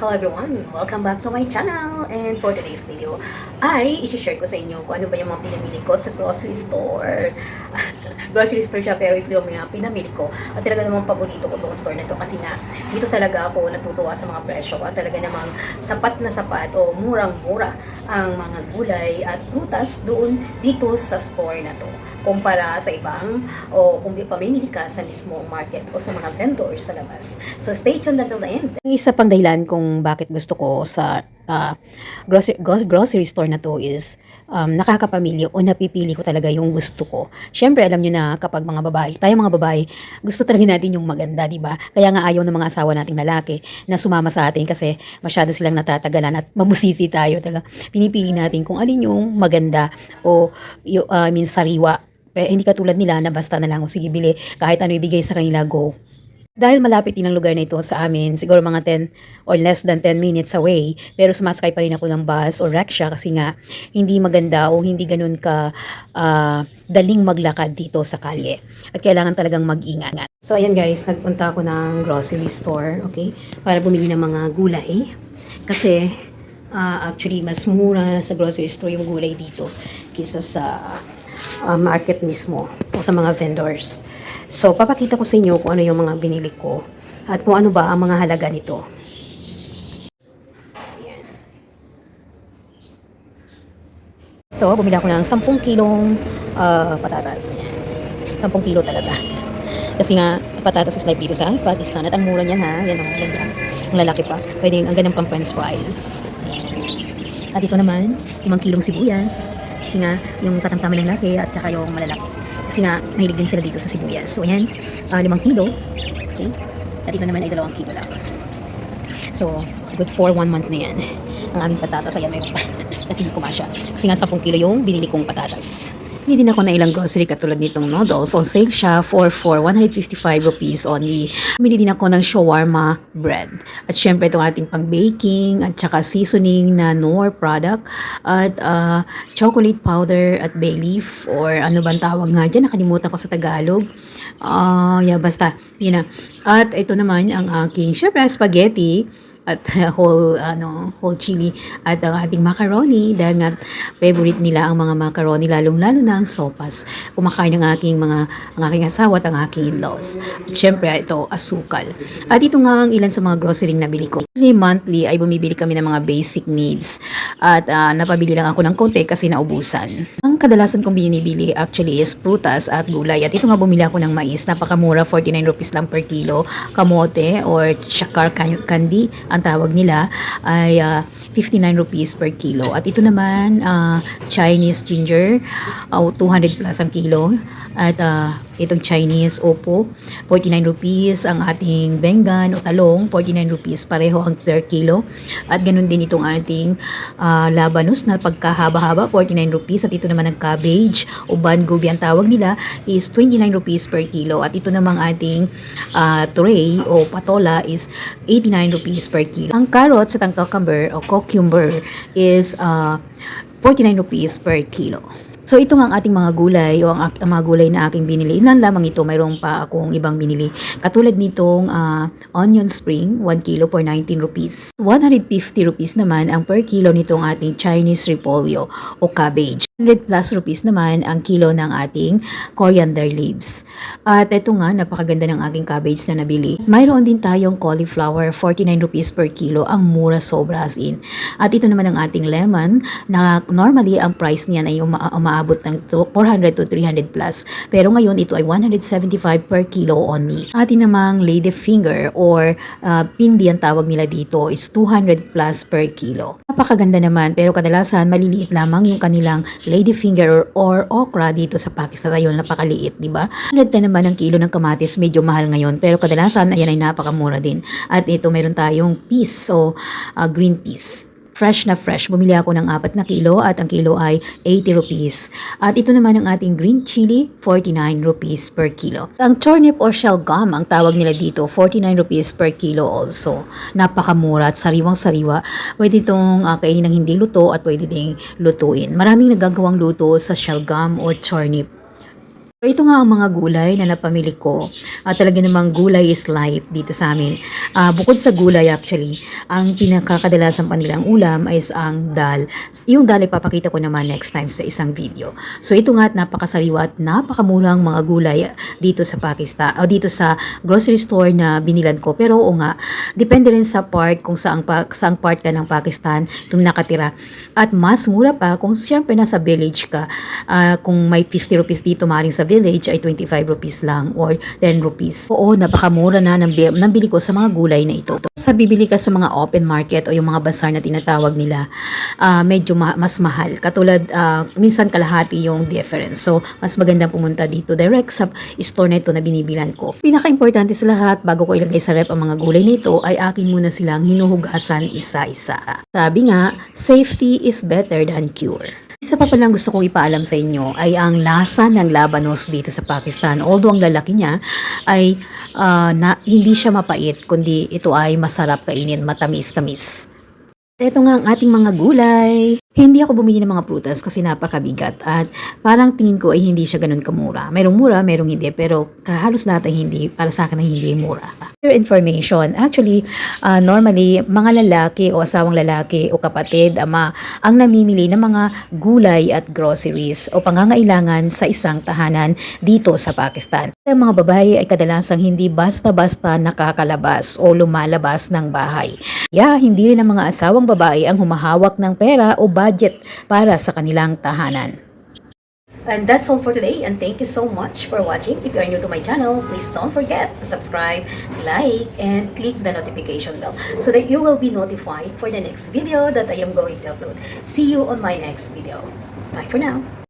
Hello everyone! Welcome back to my channel! And for today's video ay isi-share ko sa inyo kung ano ba yung mga pinamili ko sa grocery store. Grocery store siya pero ito yung mga pinamili ko. At talaga namang paborito ko itong store na ito kasi nga dito talaga ako natutuwa sa mga presyo. At talaga namang sapat na sapat o murang-mura ang mga gulay at prutas doon dito sa store na to kumpara sa ibang o kung pamimili ka sa mismong market o sa mga vendors sa labas. So stay tuned until the end. Ang isa pang dahilan kung bakit gusto ko sa grocery store na to is nakakapamili o napipili ko talaga yung gusto ko. Syempre alam nyo na kapag mga babae, tayo mga babae, gusto talaga natin yung maganda, di ba? Kaya nga ayaw ng mga asawa nating lalaki na sumama sa atin kasi masyado silang natatagalan at mabusisi tayo talaga. Pinipili natin kung alin yung maganda o sariwa. Pero hindi katulad nila na basta na lang, o sige bili, kahit ano ibigay sa kanila, go. Dahil malapit din ang lugar na ito sa amin, siguro mga 10 or less than 10 minutes away, pero sumasakay pa rin ako ng bus o rickshaw kasi nga hindi maganda o hindi ganun ka daling maglakad dito sa kalye. At kailangan talagang mag-ingat. So ayan guys, nagpunta ako ng grocery store, okay, para bumili ng mga gulay. Kasi actually mas mura sa grocery store yung gulay dito kaysa sa market mismo o sa mga vendors. So, papakita ko sa inyo kung ano yung mga binili ko at kung ano ba ang mga halaga nito. Ayan. Ito, bumili ako ng 10 kilong patatas. Ayan. 10 kilo talaga. Kasi nga, patatas is live dito sa Pakistan. At ang mura niyan ha. Yan ang ganda. Ang lalaki pa. Pwede ang ganang pang french fries. At ito naman, 5 kilong sibuyas. Kasi nga, yung katamtaman ng laki at saka yung malalaki. Kasi nga, mahilig din sila dito sa sibuyas. So, ayan, 5 kilo. Okay? At ito naman ay 2 kilo lang. So, good for 1 month na yan. Ang aming patatas, ayan, mayroon pa. Kasi hindi kumasya. Kasi nga, 10 kilo yung binili kong patatas. Hindi din ako na ilang grocery katulad nitong noodles. On sale siya for 155 rupees only. Bumili din ako ng shawarma bread. At syempre itong ating pang baking at saka seasoning na Knorr product. At chocolate powder at bay leaf or ano bang tawag nga dyan. Nakalimutan ko sa Tagalog. Yeah, basta. Yun na. At ito naman ang aking syempre spaghetti at whole chili at ang ating macaroni dahil nga favorite nila ang mga macaroni lalong-lalo na ang sopas. Kumakain ng ang aking asawa at ang aking in-laws. At syempre ito asukal. At ito nga ang ilan sa mga grocery na bili ko. Monthly ay bumibili kami ng mga basic needs at napabili lang ako ng konti kasi naubusan. Ang kadalasan kong binibili actually is prutas at gulay at ito nga bumili ako ng mais. Napakamura, 49 rupees lang per kilo. Kamote or shakar candy ang tawag nila ay 59 rupees per kilo. At ito naman, Chinese ginger, 200 plus ang kilo. At itong Chinese opo, 49 rupees. Ang ating bengan o talong, 49 rupees. Pareho ang per kilo. At ganun din itong ating labanos na pagkahaba-haba, 49 rupees. At ito naman ang cabbage o bangobi ang tawag nila is 29 rupees per kilo. At ito namang ating tray o patola is 89 rupees per kilo. Ang carrots at ang cucumber is 49 rupees per kilo. So ito nga ang ating mga gulay o ang mga gulay na aking binili. Ilan lamang ito, mayroon pa akong ibang binili. Katulad nitong onion spring, 1 kilo for 19 rupees. 150 rupees naman ang per kilo nitong ating Chinese repolyo o cabbage. 100 plus rupees naman ang kilo ng ating coriander leaves. At ito nga, napakaganda ng aking cabbage na nabili. Mayroon din tayong cauliflower, 49 rupees per kilo. Ang mura sobra as in. At ito naman ang ating lemon na normally ang price niyan ay umaabot ng 400 to 300 plus. Pero ngayon ito ay 175 per kilo only. Ating namang lady finger or pindi ang tawag nila dito is 200 plus per kilo. Napakaganda naman pero kadalasan maliliit lamang yung kanilang lady finger or okra dito sa Pakistan. Ayun, napakaliit, di ba? 110 naman ang kilo ng kamatis, medyo mahal ngayon pero kadalasan ayan ay napakamura din. At ito meron tayong peas o green peas. Fresh na fresh. Bumili ako ng 4 na kilo at ang kilo ay 80 rupees. At ito naman ang ating green chili, 49 rupees per kilo. Ang turnip or shell gum, ang tawag nila dito, 49 rupees per kilo also. Napakamura at sariwang-sariwa. Pwede itong kainin ng hindi luto at pwede ding lutuin. Maraming nagagawang luto sa shell gum or turnip. So, ito nga ang mga gulay na napamili ko. Talaga namang gulay is life dito sa amin. Bukod sa gulay actually, ang pinakakadalasan pa nilang ulam is ang dal. Yung dal ipapakita ko naman next time sa isang video. So ito nga at napakasariwa at napakamurang mga gulay dito sa Pakistan o dito sa grocery store na binilan ko. Pero oo nga, depende rin sa part kung saang part ka ng Pakistan itong nakatira. At mas mura pa kung siyempre nasa village ka. Kung may 50 rupees dito maaaring sa village ay 25 rupees lang or 10 rupees. Oo, napakamura na ng bili ko sa mga gulay na ito. Sa bibili ka sa mga open market o yung mga bazaar na tinatawag nila, medyo mas mahal. Katulad, minsan kalahati yung difference. So, mas magandang pumunta dito direct sa store na ito na binibilan ko. Pinaka-importante sa lahat, bago ko ilagay sa rep ang mga gulay nito, ay akin muna silang hinuhugasan isa-isa. Sabi nga, safety is better than cure. Isa pa palang gusto kong ipaalam sa inyo ay ang lasa ng labanos dito sa Pakistan. Although ang lalaki niya ay hindi siya mapait, kundi ito ay masarap kainin, matamis-tamis. Ito nga ang ating mga gulay. Hindi ako bumili ng mga prutas kasi napakabigat at parang tingin ko ay hindi siya ganun kamura. Merong mura, merong hindi, pero halos lahat ay hindi, para sa akin ay hindi mura. For information, actually, normally, mga lalaki o asawang lalaki o kapatid, ama, ang namimili ng mga gulay at groceries o pangangailangan sa isang tahanan dito sa Pakistan. Ang mga babae ay kadalasang hindi basta-basta nakakalabas o lumalabas ng bahay. Hindi rin ang mga asawang babae ang humahawak ng pera o budget para sa kanilang tahanan. And that's all for today, and thank you so much for watching. If you are new to my channel, please don't forget to subscribe, like, and click the notification bell so that you will be notified for the next video that I am going to upload. See you on my next video. Bye for now.